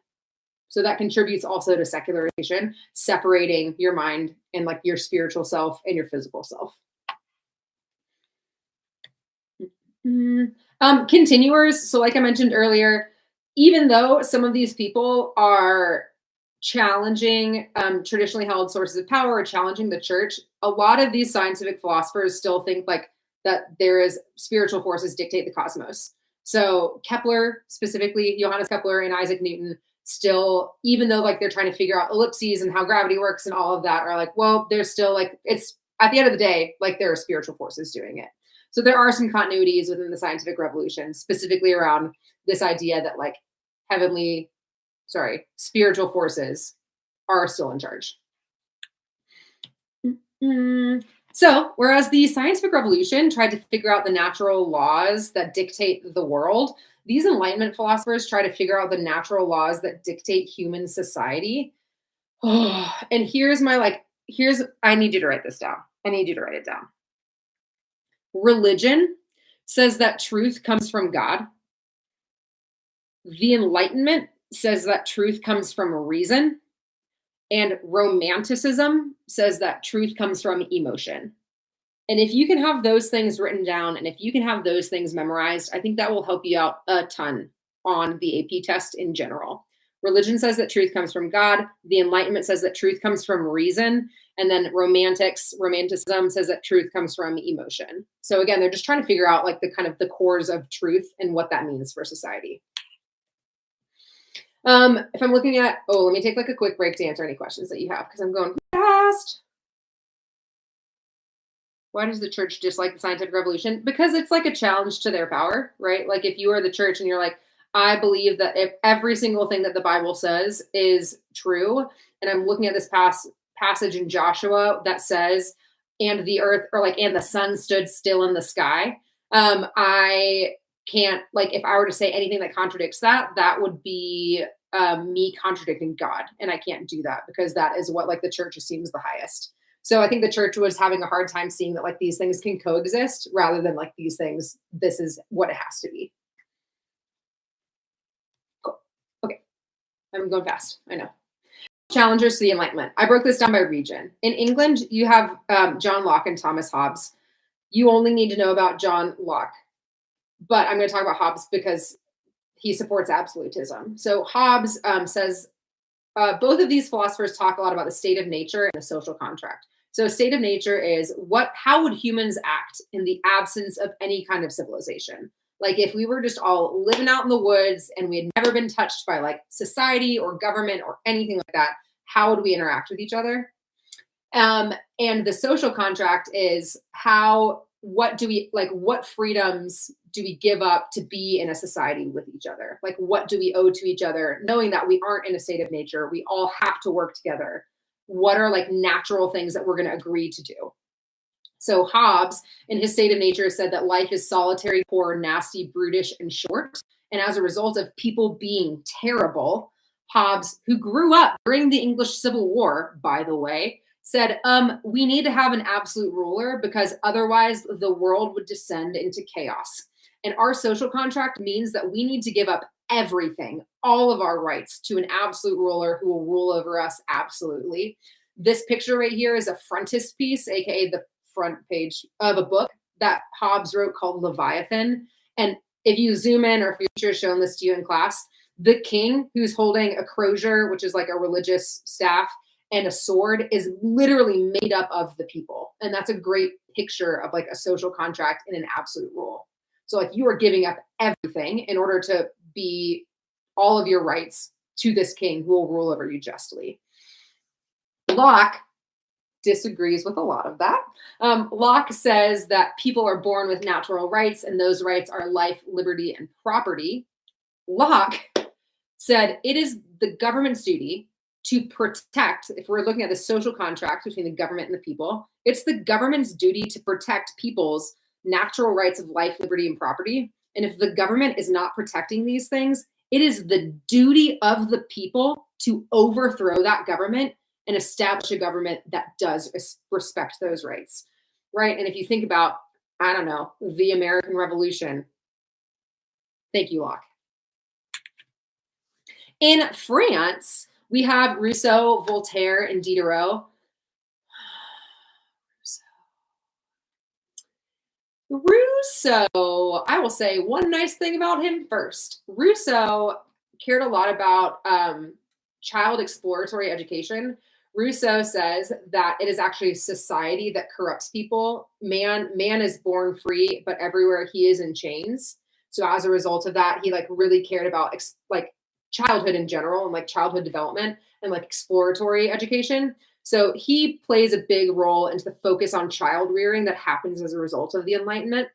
So that contributes also to secularization, separating your mind and like your spiritual self and your physical self. Continuers. So like I mentioned earlier, even though some of these people are challenging traditionally held sources of power or challenging the church, a lot of these scientific philosophers still think like that there is spiritual forces dictate the cosmos. So Kepler, specifically Johannes Kepler and Isaac Newton, still, even though like they're trying to figure out ellipses and how gravity works and all of that, are like, well, there's still like, it's at the end of the day, like there are spiritual forces doing it. So there are some continuities within the scientific revolution, specifically around this idea that like spiritual forces are still in charge. So, whereas the scientific revolution tried to figure out the natural laws that dictate the world, these Enlightenment philosophers try to figure out the natural laws that dictate human society. And I need you to write this down. I need you to write it down. Religion says that truth comes from God. The Enlightenment says that truth comes from reason. And Romanticism says that truth comes from emotion. And if you can have those things written down and if you can have those things memorized, I think that will help you out a ton on the AP test in general. Religion says that truth comes from God. The Enlightenment says that truth comes from reason. And then Romanticism says that truth comes from emotion. So again, they're just trying to figure out like the kind of the cores of truth and what that means for society. If I'm looking at, let me take like a quick break to answer any questions that you have because I'm going fast. Why does the church dislike the scientific revolution? Because it's like a challenge to their power, right? Like if you are the church and you're like, I believe that if every single thing that the Bible says is true, and I'm looking at this passage in Joshua that says, and the earth, or like, and the sun stood still in the sky. I can't, like, if I were to say anything that contradicts that, that would be me contradicting God. And I can't do that because that is what like the church assumes the highest. So I think the church was having a hard time seeing that like these things can coexist rather than like these things, this is what it has to be. Cool. Okay. I'm going fast. I know. Challengers to the Enlightenment. I broke this down by region. In England, you have John Locke and Thomas Hobbes. You only need to know about John Locke. But I'm going to talk about Hobbes because he supports absolutism. So Hobbes says both of these philosophers talk a lot about the state of nature and the social contract. So a state of nature is how would humans act in the absence of any kind of civilization? Like if we were just all living out in the woods and we had never been touched by like society or government or anything like that, how would we interact with each other? And the social contract is what freedoms do we give up to be in a society with each other? Like what do we owe to each other? Knowing that we aren't in a state of nature, we all have to work together. What are like natural things that we're going to agree to do? So Hobbes, in his State of Nature, said that life is solitary, poor, nasty, brutish, and short. And as a result of people being terrible, Hobbes, who grew up during the English Civil War, by the way, said, we need to have an absolute ruler because otherwise the world would descend into chaos. And our social contract means that we need to give up everything, all of our rights, to an absolute ruler who will rule over us absolutely. This picture right here is a frontispiece, aka the front page of a book that Hobbes wrote called Leviathan. And if you zoom in, or if you're shown this to you in class, the king who's holding a crozier, which is like a religious staff, and a sword, is literally made up of the people. And that's a great picture of like a social contract in an absolute rule. So like you are giving up everything in order to be all of your rights to this king who will rule over you justly. Locke disagrees with a lot of that. Locke says that people are born with natural rights, and those rights are life, liberty, and property. Locke said it is the government's duty to protect, if we're looking at the social contract between the government and the people, it's the government's duty to protect people's natural rights of life, liberty, and property. And if the government is not protecting these things, it is the duty of the people to overthrow that government and establish a government that does respect those rights, right? And if you think about, I don't know, the American Revolution, thank you, Locke. In France, we have Rousseau, Voltaire, and Diderot. Rousseau, I will say one nice thing about him first. Rousseau cared a lot about child exploratory education. Rousseau says that it is actually society that corrupts people. Man is born free, but everywhere he is in chains. So as a result of that, he like really cared about like childhood in general and like childhood development and like exploratory education. So he plays a big role into the focus on child rearing that happens as a result of the Enlightenment.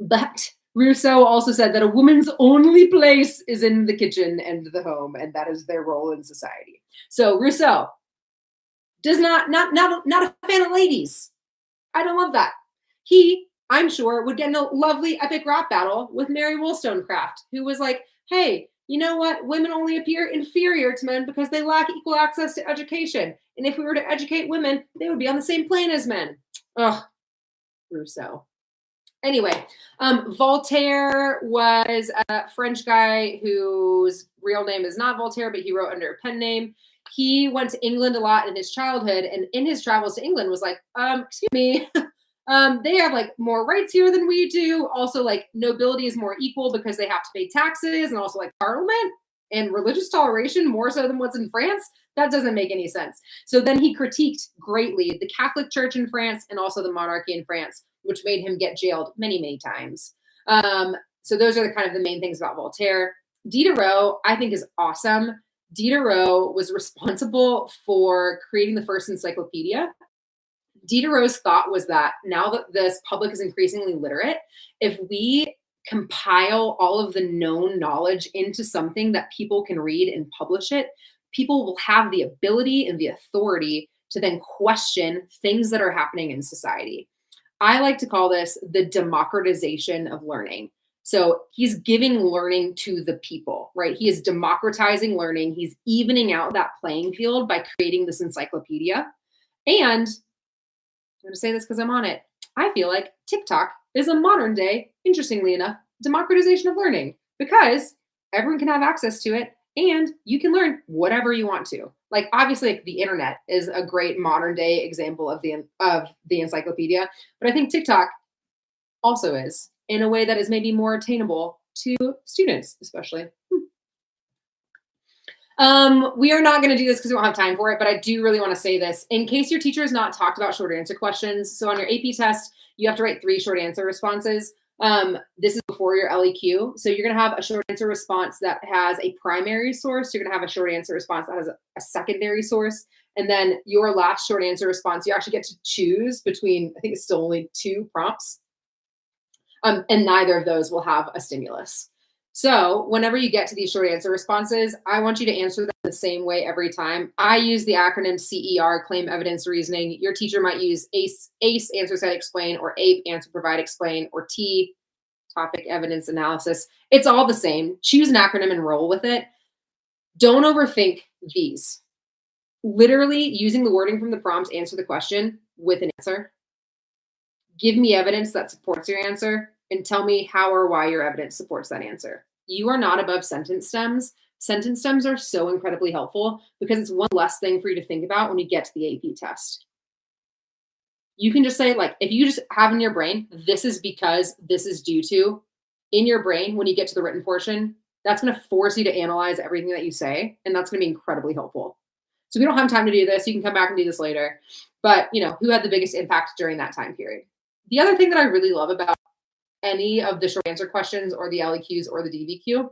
But Rousseau also said that a woman's only place is in the kitchen and the home, and that is their role in society. So Rousseau does not a fan of ladies. I don't love that. He, I'm sure, would get in a lovely epic rap battle with Mary Wollstonecraft, who was like, hey, you know what? Women only appear inferior to men because they lack equal access to education. And if we were to educate women, they would be on the same plane as men. Ugh, Rousseau. Anyway, Voltaire was a French guy whose real name is not Voltaire, but he wrote under a pen name. He went to England a lot in his childhood, and in his travels to England was like, excuse me, they have like more rights here than we do. Also, like nobility is more equal because they have to pay taxes, and also like parliament and religious toleration more so than what's in France. That doesn't make any sense. So then he critiqued greatly the Catholic Church in France and also the monarchy in France, which made him get jailed many, many times. So those are the kind of the main things about Voltaire. Diderot, I think, is awesome. Diderot was responsible for creating the first encyclopedia. Diderot's thought was that now that this public is increasingly literate, if we compile all of the known knowledge into something that people can read and publish it, people will have the ability and the authority to then question things that are happening in society. I like to call this the democratization of learning. So he's giving learning to the people, right? He is democratizing learning. He's evening out that playing field by creating this encyclopedia. And I'm going to say this because I'm on it. I feel like TikTok is a modern day, interestingly enough, democratization of learning, because everyone can have access to it and you can learn whatever you want to. Like obviously like the internet is a great modern day example of the encyclopedia, but I think TikTok also is in a way that is maybe more attainable to students, especially. We are not going to do this because we don't have time for it, but I do really want to say this in case your teacher has not talked about short answer questions. So on your AP test, you have to write 3 short answer responses. This is before your LEQ. So you're going to have a short answer response that has a primary source. You're going to have a short answer response that has a secondary source. And then your last short answer response, you actually get to choose between, I think it's still only 2 prompts. And neither of those will have a stimulus. So whenever you get to these short answer responses, I want you to answer them the same way every time. I use the acronym CER, claim, evidence, reasoning. Your teacher might use ACE, answer, cite, explain, or APE, answer, provide, explain, or T, topic, evidence, analysis. It's all the same. Choose an acronym and roll with it. Don't overthink these. Literally using the wording from the prompt, answer the question with an answer. Give me evidence that supports your answer. and tell me how or why your evidence supports that answer. You are not above sentence stems. Sentence stems are so incredibly helpful because it's one less thing for you to think about when you get to the AP test. You can just say, like, if you just have in your brain, this is because, this is due to, in your brain, when you get to the written portion, that's going to force you to analyze everything that you say, and that's going to be incredibly helpful. So we don't have time to do this. You can come back and do this later. But, who had the biggest impact during that time period? The other thing that I really love about any of the short answer questions or the LEQs or the DVQ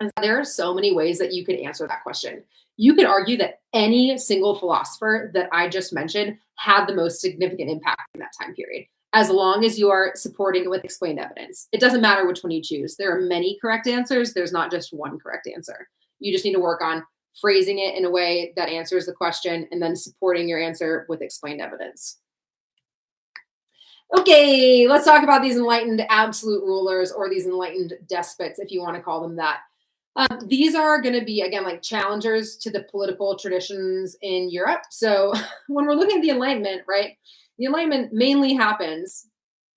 is that there are so many ways that you could answer that question. You could argue that any single philosopher that I just mentioned had the most significant impact in that time period, as long as you are supporting it with explained evidence. It doesn't matter which one you choose. There are many correct answers. There's not just one correct answer. You just need to work on phrasing it in a way that answers the question and then supporting your answer with explained evidence. Okay, let's talk about these enlightened absolute rulers, or these enlightened despots, if you want to call them that. These are going to be, again, like challengers to the political traditions in Europe. So when we're looking at the Enlightenment, right, the Enlightenment mainly happens,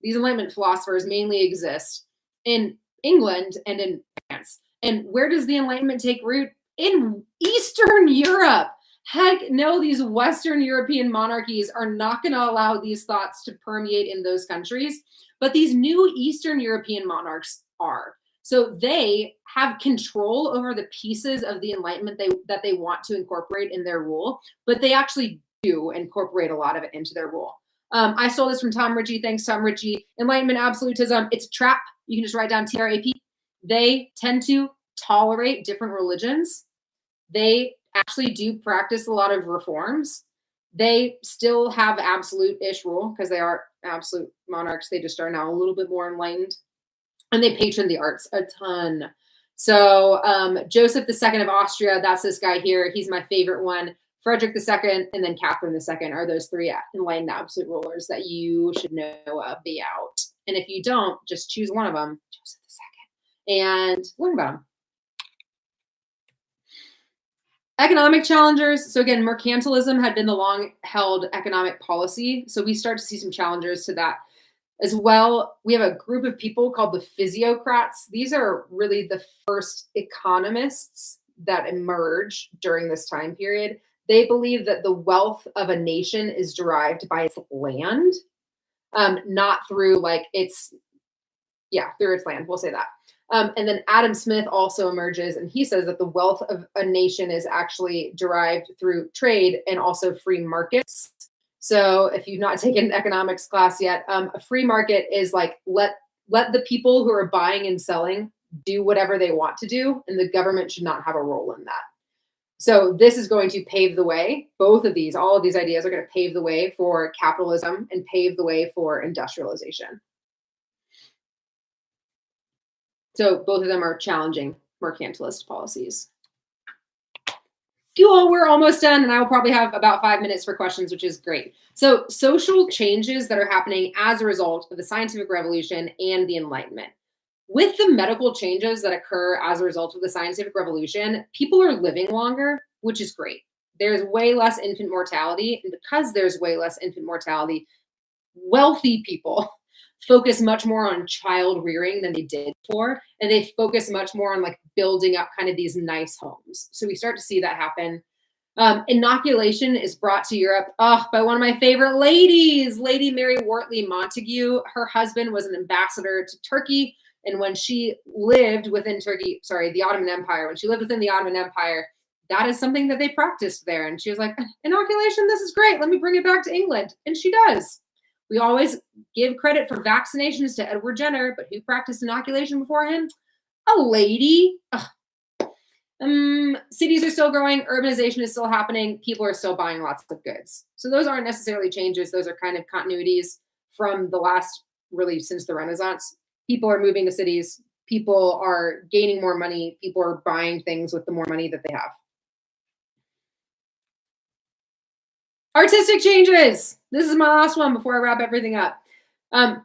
these Enlightenment philosophers mainly exist in England and in France. And where does the Enlightenment take root? In Eastern Europe. Heck no, these Western European monarchies are not going to allow these thoughts to permeate in those countries. But these new Eastern European monarchs are. So they have control over the pieces of the Enlightenment that they want to incorporate in their rule, but they actually do incorporate a lot of it into their rule. I stole this from Tom Ritchie. Thanks, Tom Ritchie. Enlightenment absolutism, it's a trap. You can just write down TRAP. They tend to tolerate different religions. They actually do practice a lot of reforms. They still have absolute-ish rule because they are absolute monarchs. They just are now a little bit more enlightened. And they patron the arts a ton. So Joseph II of Austria, that's this guy here. He's my favorite one. Frederick II and then Catherine II are those three enlightened absolute rulers that you should know about. And if you don't, just choose one of them, Joseph II, and learn about them. Economic challengers. So again, mercantilism had been the long-held economic policy. So we start to see some challengers to that as well. We have a group of people called the physiocrats. These are really the first economists that emerge during this time period. They believe that the wealth of a nation is derived by its land, not through through its land. We'll say that. And then Adam Smith also emerges, and he says that the wealth of a nation is actually derived through trade and also free markets. So if you've not taken an economics class yet, a free market is like let the people who are buying and selling do whatever they want to do, and the government should not have a role in that. So this is going to pave the way. All of these ideas are going to pave the way for capitalism and pave the way for industrialization. So both of them are challenging mercantilist policies. Cool, we're almost done, and I will probably have about 5 minutes for questions, which is great. So social changes that are happening as a result of the scientific revolution and the Enlightenment. With the medical changes that occur as a result of the scientific revolution, people are living longer, which is great. There's way less infant mortality, and because there's way less infant mortality, wealthy people focus much more on child rearing than they did before, and they focus much more on building up kind of these nice homes. So we start to see that happen. Inoculation is brought to Europe by one of my favorite ladies, Lady Mary Wortley Montagu. Her husband was an ambassador to Turkey, and when she lived within the Ottoman Empire, that is something that they practiced there. And she was like, inoculation, this is great. Let me bring it back to England. And she does. We always give credit for vaccinations to Edward Jenner, but who practiced inoculation before him? A lady. Cities are still growing. Urbanization is still happening. People are still buying lots of goods. So those aren't necessarily changes. Those are kind of continuities from the last, really since the Renaissance. People are moving to cities. People are gaining more money. People are buying things with the more money that they have. Artistic changes. This is my last one before I wrap everything up.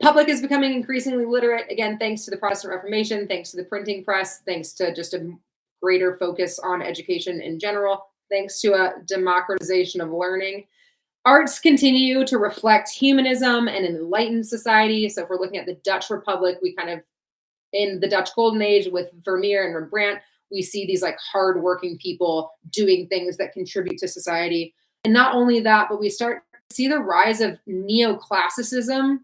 Public is becoming increasingly literate, again, thanks to the Protestant Reformation, thanks to the printing press, thanks to just a greater focus on education in general, thanks to a democratization of learning. Arts continue to reflect humanism and an enlightened society. So if we're looking at the Dutch Republic, we kind of, in the Dutch Golden Age with Vermeer and Rembrandt, we see these like hardworking people doing things that contribute to society. And not only that, but we start to see the rise of neoclassicism,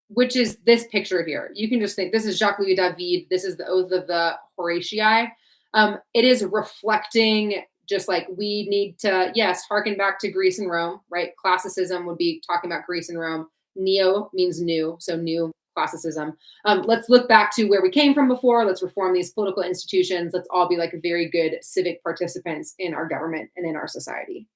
which is this picture here. You can just think this is Jacques Louis David. This is the Oath of the Horatii. It is reflecting just like we need to, yes, harken back to Greece and Rome, right? Classicism would be talking about Greece and Rome. Neo means new, so new classicism. Let's look back to where we came from before. Let's reform these political institutions. Let's all be like very good civic participants in our government and in our society.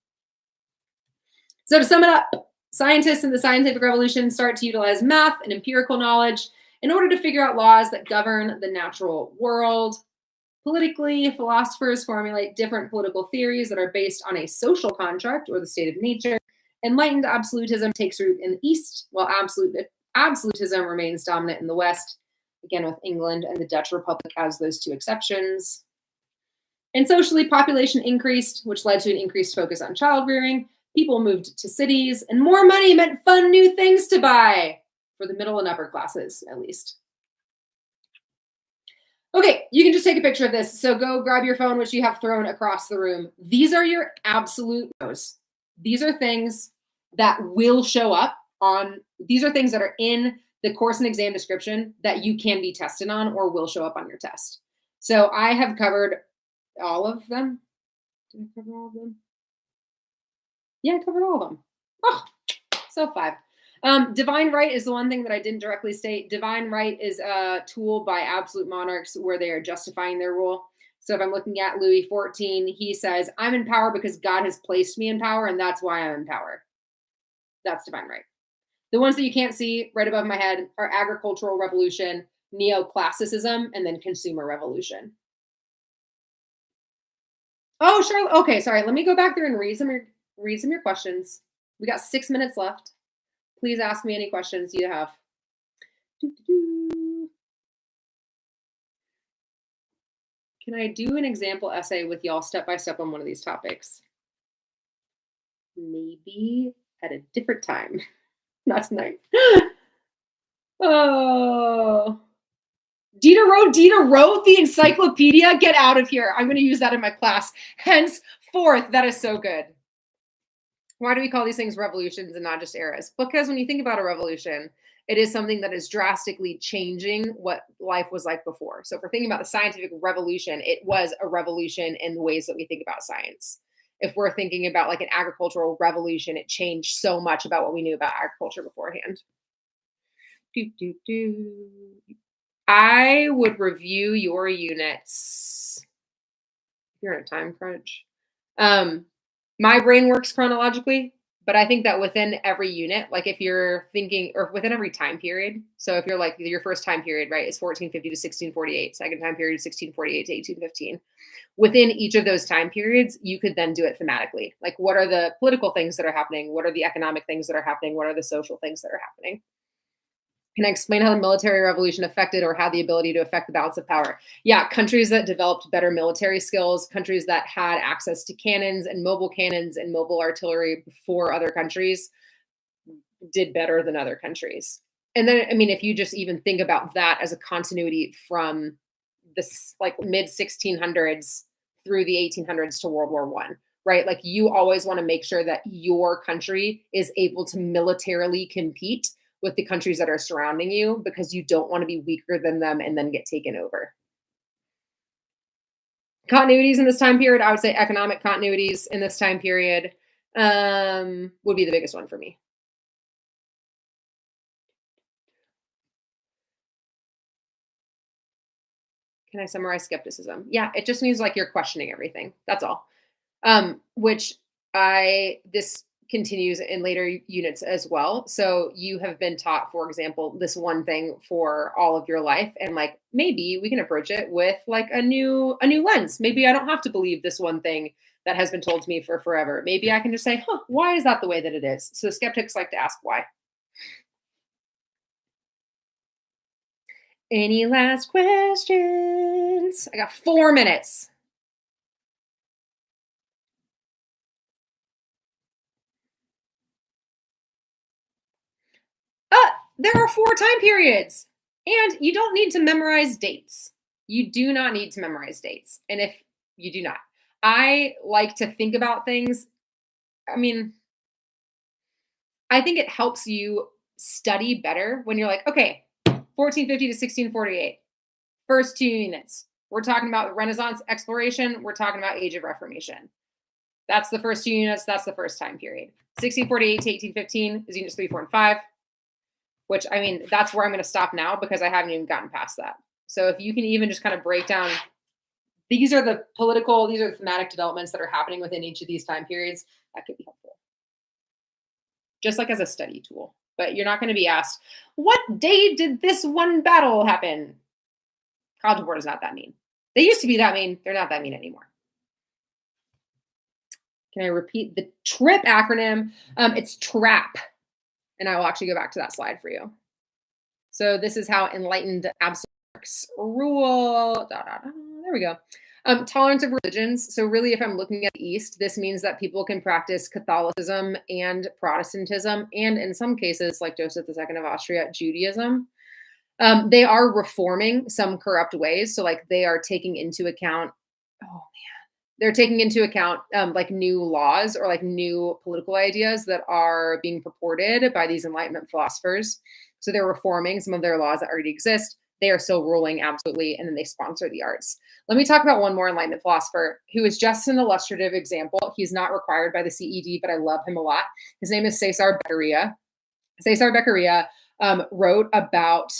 So to sum it up, scientists in the scientific revolution start to utilize math and empirical knowledge in order to figure out laws that govern the natural world. Politically, philosophers formulate different political theories that are based on a social contract or the state of nature. Enlightened absolutism takes root in the East, while absolutism remains dominant in the West, again with England and the Dutch Republic as those two exceptions. And socially, population increased, which led to an increased focus on child rearing. People moved to cities, and more money meant fun new things to buy, for the middle and upper classes, at least. Okay, you can just take a picture of this. So go grab your phone, which you have thrown across the room. These are your absolute no's. These are things that will show up on, these are things that are in the course and exam description that you can be tested on or will show up on your test. So I have covered all of them. Did I cover all of them? Yeah, I covered all of them. Oh, so 5. Divine right is the one thing that I didn't directly state. Divine right is a tool by absolute monarchs where they are justifying their rule. So if I'm looking at Louis XIV, he says, I'm in power because God has placed me in power, and that's why I'm in power. That's divine right. The ones that you can't see right above my head are agricultural revolution, neoclassicism, and then consumer revolution. Oh, Charlotte. Okay, sorry. Let me go back there and read some of your questions. We got 6 minutes left. Please ask me any questions you have. Can I do an example essay with y'all step by step on one of these topics? Maybe at a different time. Not tonight. Oh. Dita wrote the encyclopedia. Get out of here. I'm going to use that in my class. Henceforth, that is so good. Why do we call these things revolutions and not just eras? Because when you think about a revolution, it is something that is drastically changing what life was like before. So if we're thinking about the scientific revolution, it was a revolution in the ways that we think about science. If we're thinking about like an agricultural revolution, it changed so much about what we knew about agriculture beforehand. I would review your units. You're in a time crunch. My brain works chronologically, but I think that within every unit, like if you're thinking, or within every time period, so if you're like your first time period, right, is 1450 to 1648, second time period is 1648 to 1815. Within each of those time periods, you could then do it thematically. Like what are the political things that are happening? What are the economic things that are happening? What are the social things that are happening? Can I explain how the military revolution affected or had the ability to affect the balance of power? Yeah, countries that developed better military skills, countries that had access to cannons and mobile artillery before other countries did better than other countries. And then, I mean, if you just even think about that as a continuity from this like mid 1600s through the 1800s to World War I, right? Like you always want to make sure that your country is able to militarily compete with the countries that are surrounding you because you don't want to be weaker than them and then get taken over. Continuities in this time period, I would say economic continuities in this time period would be the biggest one for me. Can I summarize skepticism? Yeah, it just means like you're questioning everything. That's all. Which this continues in later units as well. So you have been taught, for example, this one thing for all of your life. And like, maybe we can approach it with like a new lens. Maybe I don't have to believe this one thing that has been told to me for forever. Maybe I can just say, why is that the way that it is? So skeptics like to ask why. Any last questions? I got 4 minutes. there are 4 time periods, and you don't need to memorize dates. You do not need to memorize dates. And if you do not, I like to think about things. I mean, I think it helps you study better when you're like, okay, 1450 to 1648, first 2 units. We're talking about Renaissance exploration. We're talking about Age of Reformation. That's the first 2 units. That's the first time period. 1648 to 1815 is units 3, 4, and 5, which, I mean, that's where I'm going to stop now because I haven't even gotten past that. So if you can even just kind of break down, these are the political, these are the thematic developments that are happening within each of these time periods, that could be helpful. Just like as a study tool. But you're not going to be asked, what day did this one battle happen? College Board is not that mean. They used to be that mean. They're not that mean anymore. Can I repeat the TRIP acronym? It's TRAP. And I will actually go back to that slide for you. So this is how Enlightened absolute works. Rule. There we go. Tolerance of religions. So really, if I'm looking at the East, this means that people can practice Catholicism and Protestantism, and in some cases, like Joseph II of Austria, Judaism. They are reforming some corrupt ways. So like they are taking into account, they're taking into account like new laws or like new political ideas that are being purported by these Enlightenment philosophers. So they're reforming some of their laws that already exist. They are still ruling absolutely, and then they sponsor the arts. Let me talk about one more Enlightenment philosopher who is just an illustrative example. He's not required by the CED, but I love him a lot. His name is Cesar Beccaria. Cesar Beccaria wrote about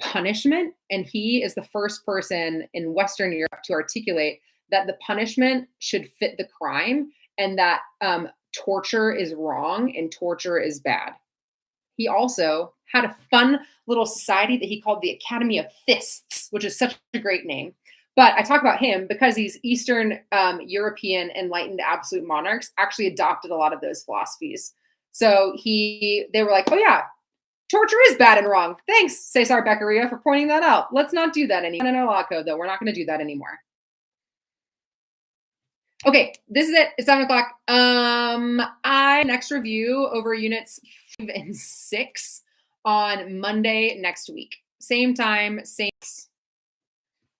punishment, and he is the first person in Western Europe to articulate that the punishment should fit the crime, and that torture is wrong and torture is bad. He also had a fun little society that he called the Academy of Fists, which is such a great name. But I talk about him because these Eastern European enlightened absolute monarchs actually adopted a lot of those philosophies. So they were like, oh yeah, torture is bad and wrong. Thanks, Cesar Beccaria, for pointing that out. Let's not do that anymore. In our law code, though, we're not going to do that anymore. Okay, this is it. It's 7 o'clock. I next review over units 5 and 6 on Monday next week. Same time, same.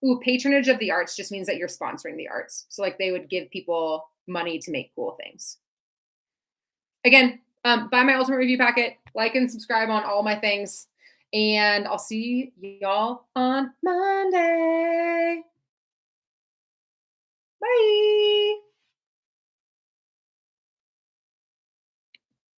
Ooh, patronage of the arts just means that you're sponsoring the arts. So like they would give people money to make cool things. Again, buy my ultimate review packet, like and subscribe on all my things, and I'll see y'all on Monday. Bye.